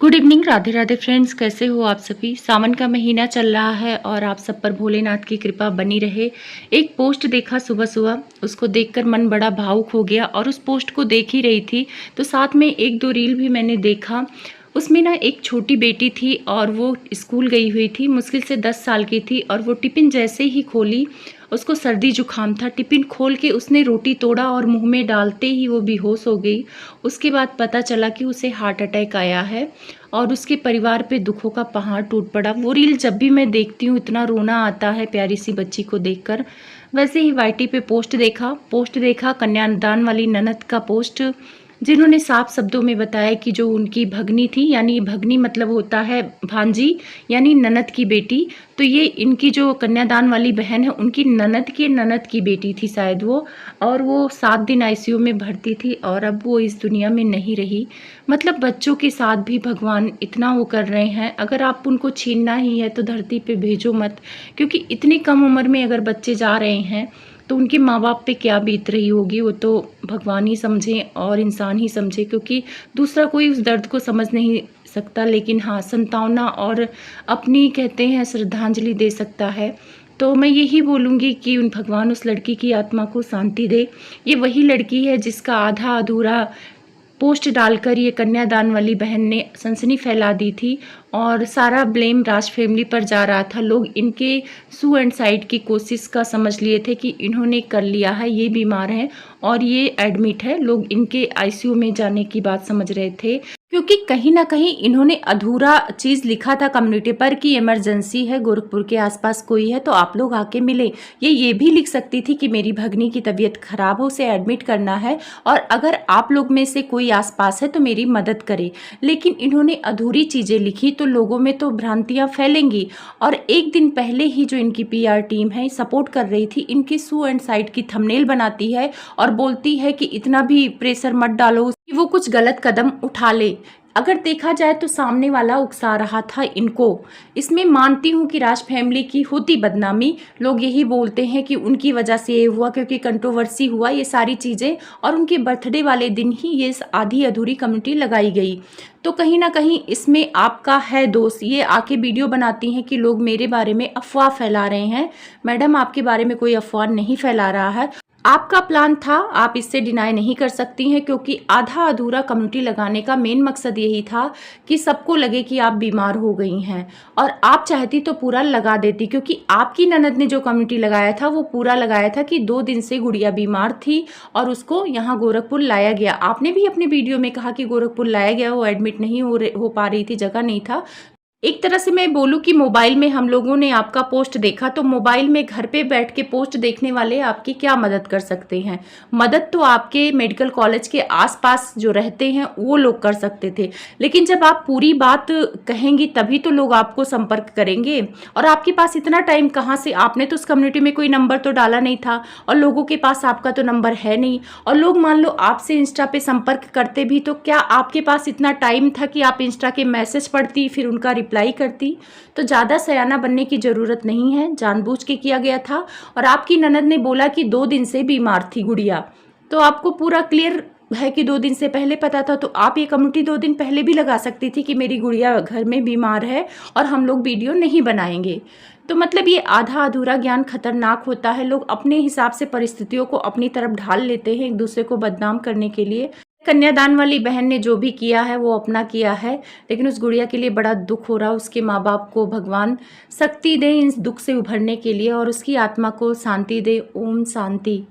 Good evening, Radhe Radhe friends. कैसे हो आप सभी। सावन का महीना चल रहा है और आप सब पर भोलेनाथ की कृपा बनी रहे। एक पोस्ट देखा सुबह सुबह, उसको देखकर मन बड़ा भावुक हो गया और उस पोस्ट को देख ही रही थी तो साथ में एक दो रील भी मैंने देखा। उसमें ना एक छोटी बेटी थी और वो स्कूल गई हुई थी, मुश्किल से 10 साल की थी और वो टिफ़िन जैसे ही खोली, उसको सर्दी जुकाम था। टिफ़िन खोल के उसने रोटी तोड़ा और मुंह में डालते ही वो बेहोश हो गई। उसके बाद पता चला कि उसे हार्ट अटैक आया है और उसके परिवार पे दुखों का पहाड़ टूट पड़ा। वो रील जब भी मैं देखती हूँ इतना रोना आता है प्यारी सी बच्ची को देखकर। वैसे ही वाईटी पे पोस्ट देखा कन्यादान वाली ननद का पोस्ट, जिन्होंने साफ शब्दों में बताया कि जो उनकी भगनी थी, यानी भगनी मतलब होता है भांजी, यानी ननद की बेटी। तो ये इनकी जो कन्यादान वाली बहन है उनकी ननद के ननद की बेटी थी शायद वो, और वो 7 दिन आईसीयू में भर्ती थी और अब वो इस दुनिया में नहीं रही। मतलब बच्चों के साथ भी भगवान इतना वो कर रहे हैं। अगर आप उनको छीनना ही है तो धरती पे भेजो मत, क्योंकि इतनी कम उम्र में अगर बच्चे जा रहे हैं तो उनके माँ बाप पे क्या बीत रही होगी वो तो भगवान ही समझे और इंसान ही समझे, क्योंकि दूसरा कोई उस दर्द को समझ नहीं सकता। लेकिन हाँ, संतावना और अपनी कहते हैं श्रद्धांजलि दे सकता है। तो मैं यही बोलूँगी कि उन भगवान उस लड़की की आत्मा को शांति दे। ये वही लड़की है जिसका आधा अधूरा पोस्ट डालकर ये कन्यादान वाली बहन ने सनसनी फैला दी थी और सारा ब्लेम राज फैमिली पर जा रहा था। लोग इनके सुसाइड की कोशिश का समझ लिए थे कि इन्होंने कर लिया है, ये बीमार है और ये एडमिट है। लोग इनके आईसीयू में जाने की बात समझ रहे थे, क्योंकि कहीं ना कहीं इन्होंने अधूरा चीज़ लिखा था कम्युनिटी पर कि इमरजेंसी है, गोरखपुर के आसपास कोई है तो आप लोग आके मिले। ये भी लिख सकती थी कि मेरी भगनी की तबीयत खराब हो, उसे एडमिट करना है और अगर आप लोग में से कोई आसपास है तो मेरी मदद करे। लेकिन इन्होंने अधूरी चीज़ें लिखी तो लोगों में तो भ्रांतियाँ फैलेंगी। और एक दिन पहले ही जो इनकी पीआर टीम है सपोर्ट कर रही थी, इनकी सुसाइड की थंबनेल बनाती है और बोलती है कि इतना भी प्रेशर मत डालो कि वो कुछ गलत कदम उठा ले। अगर देखा जाए तो सामने वाला उकसा रहा था इनको। इसमें मानती हूँ कि राज फैमिली की होती बदनामी, लोग यही बोलते हैं कि उनकी वजह से ये हुआ, क्योंकि कंट्रोवर्सी हुआ ये सारी चीज़ें और उनके बर्थडे वाले दिन ही ये आधी अधूरी कम्युनिटी लगाई गई। तो कहीं ना कहीं इसमें आपका है दोस्त। ये आके वीडियो बनाती हैं कि लोग मेरे बारे में अफवाह फैला रहे हैं। मैडम, आपके बारे में कोई अफवाह नहीं फैला रहा है। आपका प्लान था, आप इससे डिनाई नहीं कर सकती हैं, क्योंकि आधा अधूरा कम्युनिटी लगाने का मेन मकसद यही था कि सबको लगे कि आप बीमार हो गई हैं। और आप चाहती तो पूरा लगा देती, क्योंकि आपकी ननद ने जो कम्युनिटी लगाया था वो पूरा लगाया था कि 2 दिन से गुड़िया बीमार थी और उसको यहाँ गोरखपुर लाया गया। आपने भी अपने वीडियो में कहा कि गोरखपुर लाया गया, वो एडमिट नहीं हो पा रही थी, जगह नहीं था। एक तरह से मैं बोलूं कि मोबाइल में हम लोगों ने आपका पोस्ट देखा, तो मोबाइल में घर पे बैठ के पोस्ट देखने वाले आपकी क्या मदद कर सकते हैं। मदद तो आपके मेडिकल कॉलेज के आसपास जो रहते हैं वो लोग कर सकते थे, लेकिन जब आप पूरी बात कहेंगी तभी तो लोग आपको संपर्क करेंगे। और आपके पास इतना टाइम कहाँ से, आपने तो उस कम्युनिटी में कोई नंबर तो डाला नहीं था और लोगों के पास आपका तो नंबर है नहीं। और लोग मान लो आपसे इंस्टा पे संपर्क करते भी तो क्या आपके पास इतना टाइम था कि आप इंस्टा के मैसेज पढ़ती फिर उनका रिप्लाई करती। तो ज़्यादा सयाना बनने की ज़रूरत नहीं है, जानबूझ के किया गया था। और आपकी ननद ने बोला कि 2 दिन से बीमार थी गुड़िया, तो आपको पूरा क्लियर है कि 2 दिन से पहले पता था, तो आप ये कम्युनिटी 2 दिन पहले भी लगा सकती थी कि मेरी गुड़िया घर में बीमार है और हम लोग वीडियो नहीं बनाएंगे। तो मतलब ये आधा अधूरा ज्ञान खतरनाक होता है। लोग अपने हिसाब से परिस्थितियों को अपनी तरफ ढाल लेते हैं एक दूसरे को बदनाम करने के लिए। कन्यादान वाली बहन ने जो भी किया है वो अपना किया है, लेकिन उस गुड़िया के लिए बड़ा दुख हो रहा है। उसके माँ बाप को भगवान शक्ति दे इस दुख से उभरने के लिए और उसकी आत्मा को शांति दे। ओम शांति।